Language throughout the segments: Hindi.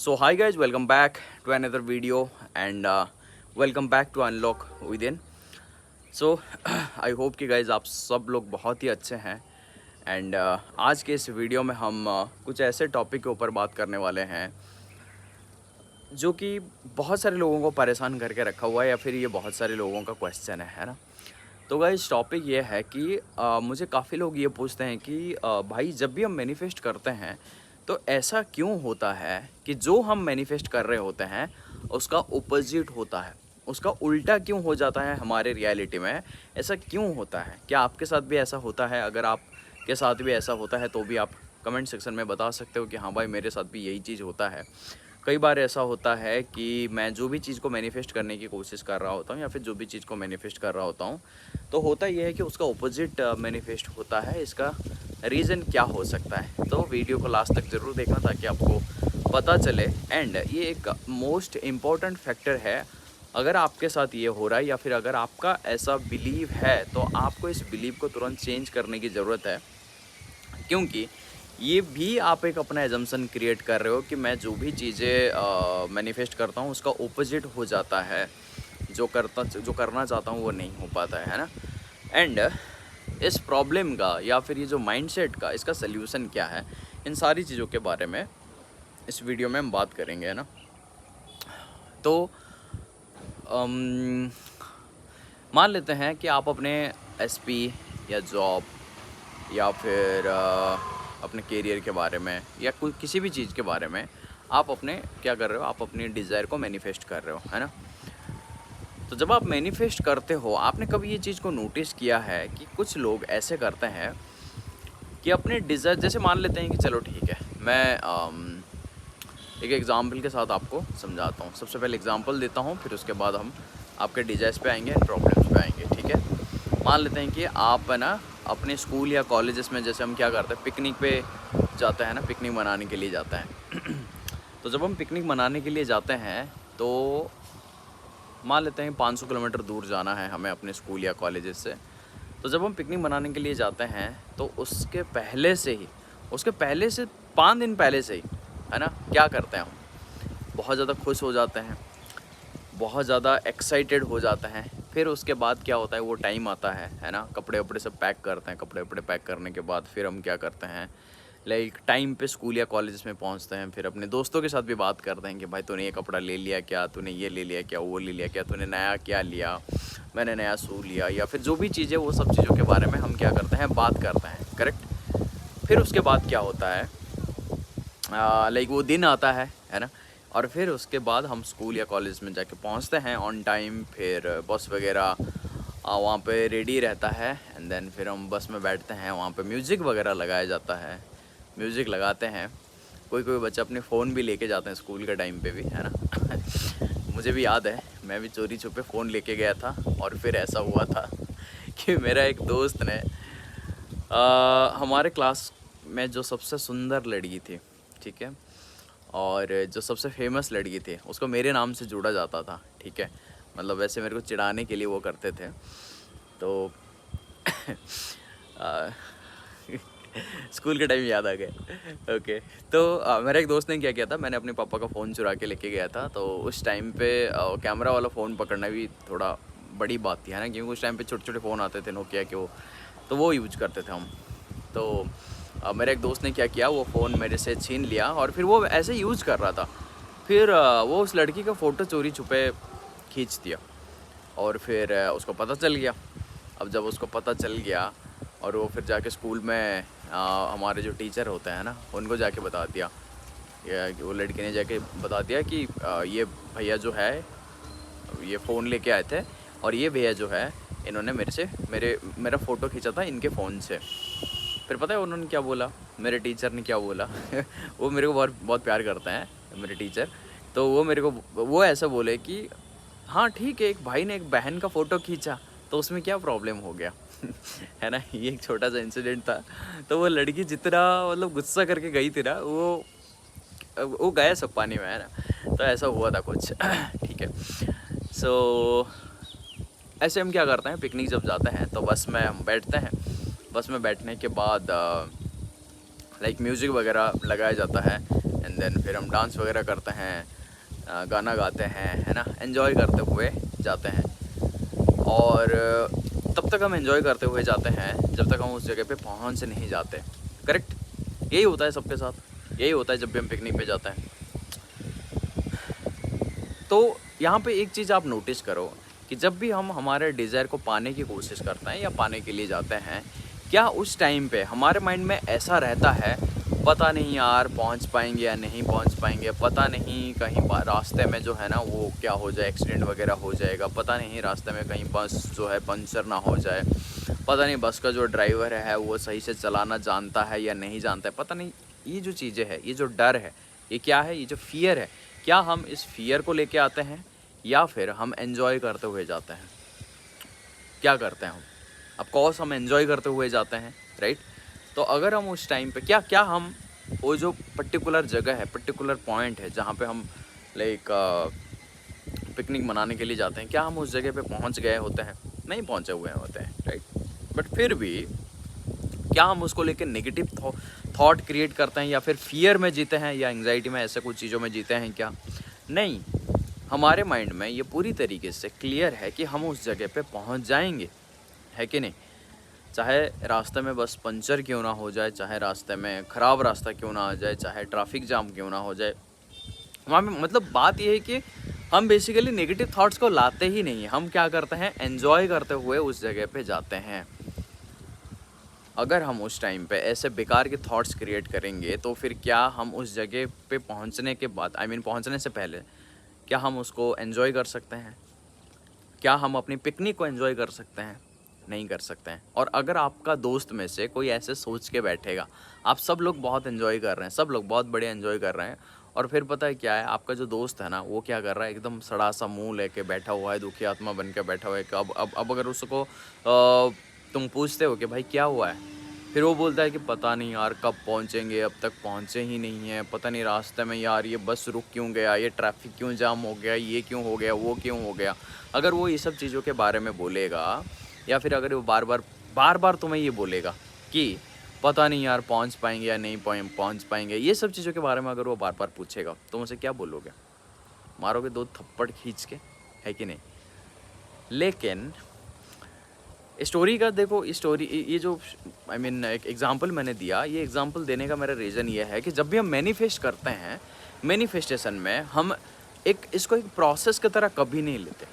So hi guys, welcome back to another video and welcome back to Unlock Within. So I hope कि guys आप सब लोग बहुत ही अच्छे हैं एंड आज के इस वीडियो में हम कुछ ऐसे टॉपिक के ऊपर बात करने वाले हैं जो कि बहुत सारे लोगों को परेशान करके रखा हुआ है या फिर ये बहुत सारे लोगों का क्वेश्चन है ना। तो गाइस टॉपिक ये है कि मुझे काफ़ी लोग ये पूछते हैं कि भाई जब भी हम मैनिफेस्ट करते हैं तो ऐसा क्यों होता है कि जो हम मैनिफेस्ट कर रहे होते हैं उसका ओपोजिट होता है, उसका उल्टा क्यों हो जाता है हमारे रियलिटी में। ऐसा क्यों होता है? क्या आपके साथ भी ऐसा होता है? अगर आपके साथ भी ऐसा होता है तो भी आप कमेंट सेक्शन में बता सकते हो कि हाँ भाई मेरे साथ भी यही चीज़ होता है। कई बार ऐसा होता है कि मैं जो भी चीज़ को मैनिफेस्ट करने की कोशिश कर रहा होता हूँ या फिर जो भी चीज़ को मैनिफेस्ट कर रहा होता हूँ तो होता ये है कि उसका ओपोजिट मैनिफेस्ट होता है। इसका रीज़न क्या हो सकता है? तो वीडियो को लास्ट तक ज़रूर देखना ताकि आपको पता चले। एंड ये एक मोस्ट इम्पॉर्टेंट फैक्टर है। अगर आपके साथ ये हो रहा है या फिर अगर आपका ऐसा बिलीव है तो आपको इस बिलीव को तुरंत चेंज करने की ज़रूरत है, क्योंकि ये भी आप एक अपना एजम्पशन क्रिएट कर रहे हो कि मैं जो भी चीज़ें मैनिफेस्ट करता हूँ उसका ओपोजिट हो जाता है, जो करना चाहता हूँ वो नहीं हो पाता है ना। एंड इस प्रॉब्लम का या फिर ये जो माइंडसेट का इसका सल्यूशन क्या है, इन सारी चीज़ों के बारे में इस वीडियो में हम बात करेंगे, है ना। तो मान लेते हैं कि आप अपने एसपी या जॉब या फिर अपने करियर के बारे में या कोई किसी भी चीज़ के बारे में आप अपने क्या कर रहे हो, आप अपनी डिज़ायर को मैनिफेस्ट कर रहे हो, है ना। तो जब आप मैनिफेस्ट करते हो, आपने कभी ये चीज़ को नोटिस किया है कि कुछ लोग ऐसे करते हैं कि अपने डिज़ायर, जैसे मान लेते हैं कि चलो ठीक है मैं एक एग्ज़ाम्पल के साथ आपको समझाता हूँ। सबसे पहले एग्ज़ाम्पल देता हूँ, फिर उसके बाद हम आपके डिज़ायर्स पे आएंगे, प्रॉब्लम्स पे आएंगे, ठीक है। मान लेते हैं कि आप है ना अपने स्कूल या कॉलेजेस में जैसे हम क्या करते हैं, पिकनिक पे जाते हैं ना, पिकनिक मनाने के लिए जाते हैं। तो जब हम पिकनिक मनाने के लिए जाते हैं तो मान लेते हैं 500 किलोमीटर दूर जाना है हमें अपने स्कूल या कॉलेजेस से। तो जब हम पिकनिक मनाने के लिए जाते हैं तो उसके पहले से 5 दिन पहले से ही है ना क्या करते हैं, हम बहुत ज़्यादा खुश हो जाते हैं, बहुत ज़्यादा एक्साइटेड हो जाते हैं। फिर उसके बाद क्या होता है, वो टाइम आता है ना, कपड़े वपड़े सब पैक करते हैं। कपड़े वपड़े पैक करने के बाद फिर हम क्या करते हैं, लाइक टाइम पे स्कूल या कॉलेज में पहुंचते हैं। फिर अपने दोस्तों के साथ भी बात करते हैं कि भाई तूने ये कपड़ा ले लिया क्या, तूने ये ले लिया क्या, वो ले लिया क्या, तूने नया क्या लिया, मैंने नया शू लिया, या फिर जो भी चीज़ें, वो सब चीज़ों के बारे में हम क्या करते हैं, बात करते हैं, करेक्ट। फिर उसके बाद क्या होता है, लाइक वो दिन आता है ना। और फिर उसके बाद हम स्कूल या कॉलेज में जाके पहुंचते हैं ऑन टाइम। फिर बस वगैरह वहाँ पे रेडी रहता है एंड देन फिर हम बस में बैठते हैं। वहाँ पे म्यूज़िक वगैरह लगाया जाता है, म्यूज़िक लगाते हैं। कोई कोई बच्चा अपने फ़ोन भी लेके जाते हैं स्कूल के टाइम पे भी, है ना। मुझे भी याद है, मैं भी चोरी छुपे फ़ोन लेके गया था। और फिर ऐसा हुआ था कि मेरा एक दोस्त ने हमारे क्लास में जो सबसे सुंदर लड़की थी, ठीक है, और जो सबसे फेमस लड़की थी, उसको मेरे नाम से जोड़ा जाता था, ठीक है। मतलब वैसे मेरे को चिढ़ाने के लिए वो करते थे। तो स्कूल के टाइम याद आ गए। ओके, तो मेरा एक दोस्त ने क्या किया था, मैंने अपने पापा का फ़ोन चुरा के लेके गया था। तो उस टाइम पे कैमरा वाला फ़ोन पकड़ना भी थोड़ा बड़ी बात थी, है ना, क्योंकि उस टाइम पे छोटे छोटे फ़ोन आते थे नोकिया के, वो तो वो यूज करते थे हम। तो मेरे एक दोस्त ने क्या किया, वो फ़ोन मेरे से छीन लिया और फिर वो ऐसे यूज़ कर रहा था। फिर वो उस लड़की का फ़ोटो चोरी छुपे खींच दिया और फिर उसको पता चल गया। अब जब उसको पता चल गया और वो फिर जाके स्कूल में हमारे जो टीचर होते हैं ना, उनको जाके बता दिया, वो लड़की ने जाके बता दिया कि ये भैया जो है ये फ़ोन लेके आए थे और ये भैया जो है इन्होंने मेरा फ़ोटो खींचा था इनके फ़ोन से। फिर पता है उन्होंने क्या बोला, मेरे टीचर ने क्या बोला। वो मेरे को बहुत बहुत प्यार करते हैं मेरे टीचर। तो वो मेरे को वो ऐसा बोले कि हाँ ठीक है, एक भाई ने एक बहन का फ़ोटो खींचा तो उसमें क्या प्रॉब्लम हो गया। है ना, ये एक छोटा सा इंसिडेंट था। तो वो लड़की जितना मतलब गुस्सा करके गई थी ना, वो गया सब पानी में, है ना। तो ऐसा हुआ था कुछ। ठीक है। सो ऐसे हम क्या करते हैं, पिकनिक जब जाते हैं तो बस में हम बैठते हैं। बस में बैठने के बाद लाइक म्यूज़िक वगैरह लगाया जाता है। एंड देन फिर हम डांस वगैरह करते हैं, गाना गाते हैं, है ना, एंजॉय करते हुए जाते हैं। और तब तक हम एंजॉय करते हुए जाते हैं जब तक हम उस जगह पे पहुंच नहीं जाते। करेक्ट, यही होता है सबके साथ, यही होता है जब भी हम पिकनिक पे जाते हैं। तो यहाँ पे एक चीज़ आप नोटिस करो कि जब भी हम हमारे डिज़ायर को पाने की कोशिश करते हैं या पाने के लिए जाते हैं, क्या उस टाइम पे हमारे माइंड में ऐसा रहता है, पता नहीं यार पहुँच पाएंगे या नहीं पहुँच पाएंगे, पता नहीं कहीं रास्ते में जो है ना वो क्या हो जाए, एक्सीडेंट वगैरह हो जाएगा, पता नहीं रास्ते में कहीं बस जो है पंचर ना हो जाए, पता नहीं बस का जो ड्राइवर है वो सही से चलाना जानता है या नहीं जानता है, पता नहीं। ये जो चीज़ें हैं, ये जो डर है, ये क्या है, ये जो फियर है, क्या हम इस फियर को लेके आते हैं या फिर हम एंजॉय करते हुए जाते हैं? क्या करते हैं हम? ऑफ कोर्स हम एंजॉय करते हुए जाते हैं, राइट? तो अगर हम उस टाइम पे क्या हम वो जो पर्टिकुलर जगह है, पर्टिकुलर पॉइंट है जहाँ पे हम लाइक पिकनिक मनाने के लिए जाते हैं, क्या हम उस जगह पे पहुँच गए होते हैं? नहीं पहुँचे हुए होते हैं, राइट? बट फिर भी क्या हम उसको लेके नेगेटिव थॉट क्रिएट करते हैं या फिर फियर में जीते हैं या एंग्जाइटी में, ऐसे कुछ चीज़ों में जीते हैं क्या? नहीं, हमारे माइंड में ये पूरी तरीके से क्लियर है कि हम उस जगह पे पहुंच जाएंगे, है कि नहीं? चाहे रास्ते में बस पंचर क्यों ना हो जाए, चाहे रास्ते में ख़राब रास्ता क्यों ना आ जाए, चाहे ट्रैफिक जाम क्यों ना हो जाए, वहाँ पे मतलब बात ये है कि हम बेसिकली नेगेटिव थॉट्स को लाते ही नहीं हैं। हम क्या करते हैं, एन्जॉय करते हुए उस जगह पे जाते हैं। अगर हम उस टाइम पे ऐसे बेकार के थॉट्स क्रिएट करेंगे तो फिर क्या हम उस जगह पे पहुंचने के बाद, पहुंचने से पहले क्या हम उसको एंजॉय कर सकते हैं? क्या हम अपनी पिकनिक को एंजॉय कर सकते हैं? नहीं कर सकते हैं। और अगर आपका दोस्त में से कोई ऐसे सोच के बैठेगा, आप सब लोग बहुत एंजॉय कर रहे हैं, सब लोग बहुत बढ़िया एंजॉय कर रहे हैं, और फिर पता है क्या है, आपका जो दोस्त है ना वो क्या कर रहा है, एकदम सड़ा सा मुँह लेके बैठा हुआ है, दुखी आत्मा बन के बैठा हुआ है कि अब अगर उसको तुम पूछते हो कि भाई क्या हुआ है, फिर वो बोलता है कि पता नहीं यार कब पहुंचेंगे, अब तक पहुंचे ही नहीं है, पता नहीं रास्ते में यार ये बस रुक क्यों गया, ये ट्रैफिक क्यों जाम हो गया, ये क्यों हो गया, वो क्यों हो गया। अगर वो ये सब चीज़ों के बारे में बोलेगा या फिर अगर वो बार बार तुम्हें ये बोलेगा कि पता नहीं यार पहुंच पाएंगे या नहीं पहुंच पाएंगे, ये सब चीज़ों के बारे में अगर वो बार बार पूछेगा, तुम उसे क्या बोलोगे? मारोगे 2 थप्पड़ खींच के, है कि नहीं? लेकिन स्टोरी का देखो, स्टोरी ये जो एक एग्जांपल मैंने दिया, ये एग्जांपल देने का मेरा रीज़न ये है कि जब भी हम मैनिफेस्ट करते हैं, मैनिफेस्टेशन में हम इसको एक प्रोसेस की तरह कभी नहीं लेते।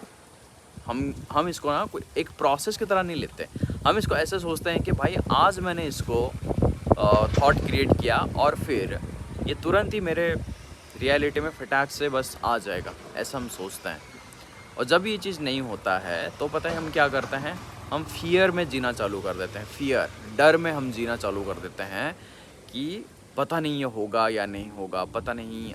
हम इसको ना कोई एक प्रोसेस की तरह नहीं लेते। हम इसको ऐसे सोचते हैं कि भाई आज मैंने इसको थॉट क्रिएट किया और फिर ये तुरंत ही मेरे रियलिटी में फटाक से बस आ जाएगा, ऐसा हम सोचते हैं। और जब ये चीज़ नहीं होता है तो पता है हम क्या करते हैं, हम फियर में जीना चालू कर देते हैं। फियर, डर में हम जीना चालू कर देते हैं कि पता नहीं ये होगा या नहीं होगा, पता नहीं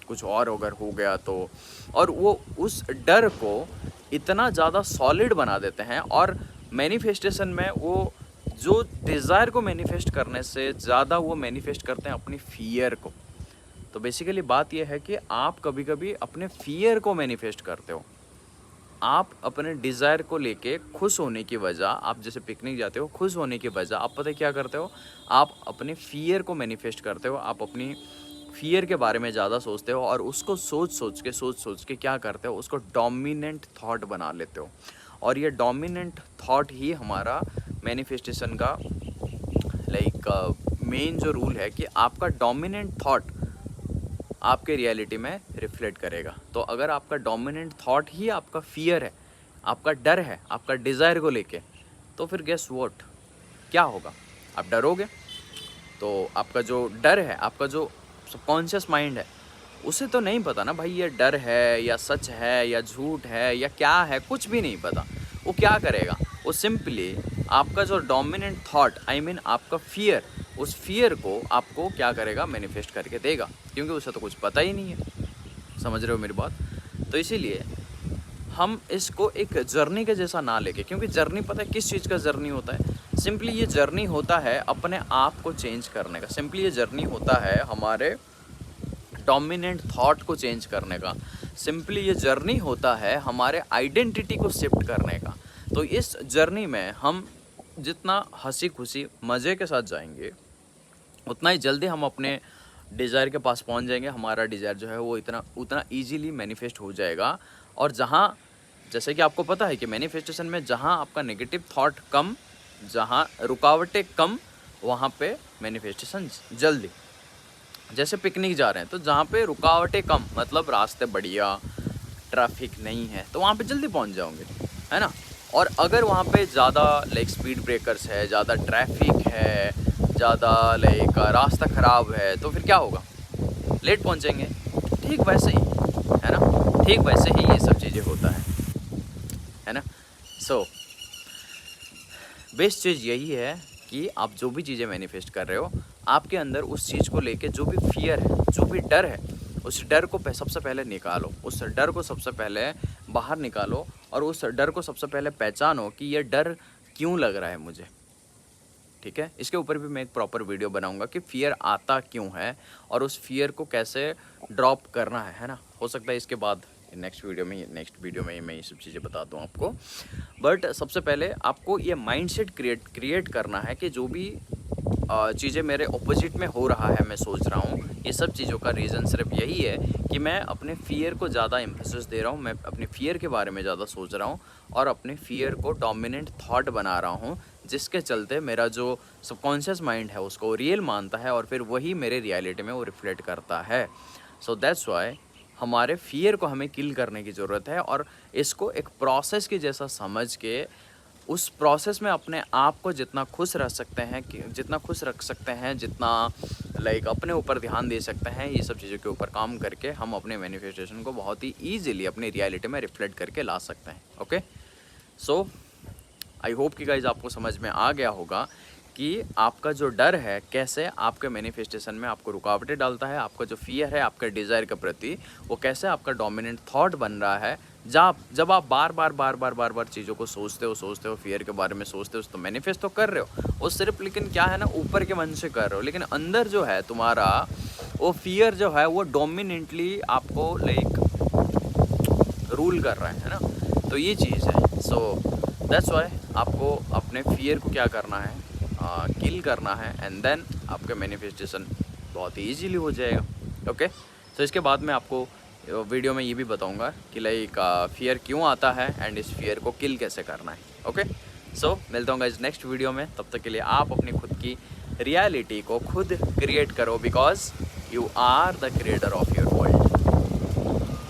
कुछ और अगर हो गया तो। और वो उस डर को इतना ज़्यादा सॉलिड बना देते हैं, और मैनिफेस्टेशन में वो जो डिज़ायर को मैनिफेस्ट करने से ज़्यादा वो मैनिफेस्ट करते हैं अपनी फियर को। तो बेसिकली बात यह है कि आप कभी कभी अपने फियर को मैनिफेस्ट करते हो। आप अपने डिज़ायर को लेके खुश होने की वजह, आप जैसे पिकनिक जाते हो खुश होने की वजह, आप पता है क्या करते हो, आप अपने फियर को मैनिफेस्ट करते हो। आप अपनी फियर के बारे में ज़्यादा सोचते हो और उसको सोच के क्या करते हो, उसको डोमिनेंट थॉट बना लेते हो। और ये डोमिनेंट थॉट ही हमारा मैनिफेस्टेशन का मेन जो रूल है कि आपका डोमिनेंट थॉट आपके रियलिटी में रिफ्लेक्ट करेगा। तो अगर आपका डोमिनेंट थॉट ही आपका फियर है, आपका डर है, आपका डिज़ायर को लेके, तो फिर गेस व्हाट, क्या होगा? आप डरोगे। तो आपका जो डर है, आपका जो सबकॉन्शियस माइंड है, उसे तो नहीं पता ना भाई ये डर है या सच है या झूठ है या क्या है, कुछ भी नहीं पता। वो क्या करेगा, वो सिंपली आपका जो डोमिनेंट थॉट आपका फियर, उस फियर को आपको क्या करेगा, मैनिफेस्ट करके देगा, क्योंकि उसे तो कुछ पता ही नहीं है। समझ रहे हो मेरी बात? तो इसीलिए हम इसको एक जर्नी के जैसा ना लेके, क्योंकि जर्नी पता है किस चीज़ का जर्नी होता है, सिंपली ये जर्नी होता है अपने आप को चेंज करने का। सिंपली ये जर्नी होता है हमारे डोमिनेंट थॉट को चेंज करने का। सिंपली ये जर्नी होता है हमारे आइडेंटिटी को शिफ्ट करने का। तो इस जर्नी में हम जितना हंसी खुशी मज़े के साथ जाएंगे, उतना ही जल्दी हम अपने डिज़ायर के पास पहुंच जाएंगे, हमारा डिज़ायर जो है वो उतना ईजीली मैनिफेस्ट हो जाएगा। और जहाँ, जैसे कि आपको पता है कि मैनिफेस्टेशन में जहाँ आपका नेगेटिव थॉट कम, जहाँ रुकावटें कम, वहाँ पे मैनिफेस्टेशन जल्दी। जैसे पिकनिक जा रहे हैं तो जहाँ पे रुकावटें कम, मतलब रास्ते बढ़िया, ट्रैफिक नहीं है, तो वहाँ पे जल्दी पहुँच जाओगे, है ना। और अगर वहाँ पे ज़्यादा लाइक स्पीड ब्रेकर्स है, ज़्यादा ट्रैफिक है, ज़्यादा लाइक रास्ता ख़राब है, तो फिर क्या होगा, लेट पहुँचेंगे। ठीक वैसे ही, है ना, ठीक वैसे ही ये सब चीज़ें होता है ना। सो बेस्ट चीज़ यही है कि आप जो भी चीज़ें मैनिफेस्ट कर रहे हो, आपके अंदर उस चीज़ को लेके जो भी फियर है, जो भी डर है, उस डर को सबसे पहले निकालो, उस डर को सबसे पहले बाहर निकालो, और उस डर को सबसे पहले पहचानो कि ये डर क्यों लग रहा है मुझे। ठीक है, इसके ऊपर भी मैं एक प्रॉपर वीडियो बनाऊंगा कि फियर आता क्यों है और उस फियर को कैसे ड्रॉप करना है ना। हो सकता है इसके बाद नेक्स्ट वीडियो में मैं ये सब चीज़ें बताता हूँ आपको। बट सबसे पहले आपको ये माइंडसेट क्रिएट करना है कि जो भी चीज़ें मेरे ऑपोजिट में हो रहा है, मैं सोच रहा हूँ, ये सब चीज़ों का रीज़न सिर्फ यही है कि मैं अपने फियर को ज़्यादा एम्फेसिस दे रहा हूँ, मैं अपने फियर के बारे में ज़्यादा सोच रहा हूँ और अपने फियर को डोमिनेंट थॉट बना रहा हूँ, जिसके चलते मेरा जो सबकॉन्शियस माइंड है उसको रियल मानता है और फिर वही मेरे रियलिटी में वो रिफ्लेक्ट करता है। सो दैट्स वाई हमारे फियर को हमें किल करने की ज़रूरत है और इसको एक प्रोसेस के जैसा समझ के उस प्रोसेस में अपने आप को जितना खुश रख सकते हैं, जितना लाइक अपने ऊपर ध्यान दे सकते हैं, ये सब चीज़ों के ऊपर काम करके हम अपने मैनिफेस्टेशन को बहुत ही ईजिली अपनी रियलिटी में रिफ्लेक्ट करके ला सकते हैं। ओके, सो आई होप कि गाइज आपको समझ में आ गया होगा कि आपका जो डर है कैसे आपके मैनिफेस्टेशन में आपको रुकावटें डालता है, आपका जो फियर है आपके डिज़ायर के प्रति वो कैसे आपका डोमिनेंट थॉट बन रहा है। जब आप बार बार चीज़ों को सोचते हो, फियर के बारे में सोचते हो, तो मैनिफेस्ट तो कर रहे हो वो सिर्फ, लेकिन क्या है ना, ऊपर के मन से कर रहे हो, लेकिन अंदर जो है तुम्हारा वो फियर जो है वो डोमिनेंटली आपको लाइक रूल कर रहा है ना। तो ये चीज़ है। सो दैट्स वाई आपको अपने फियर को क्या करना है, किल करना है, एंड देन आपका मैनिफेस्टेशन बहुत ही ईजीली हो जाएगा। ओके, तो इसके बाद मैं आपको वीडियो में ये भी बताऊंगा कि लाइक फियर क्यों आता है एंड इस फियर को किल कैसे करना है। ओके, सो मिलता हूँ इस नेक्स्ट वीडियो में। तब तक के लिए आप अपनी खुद की रियलिटी को खुद क्रिएट करो, because you are the creator of your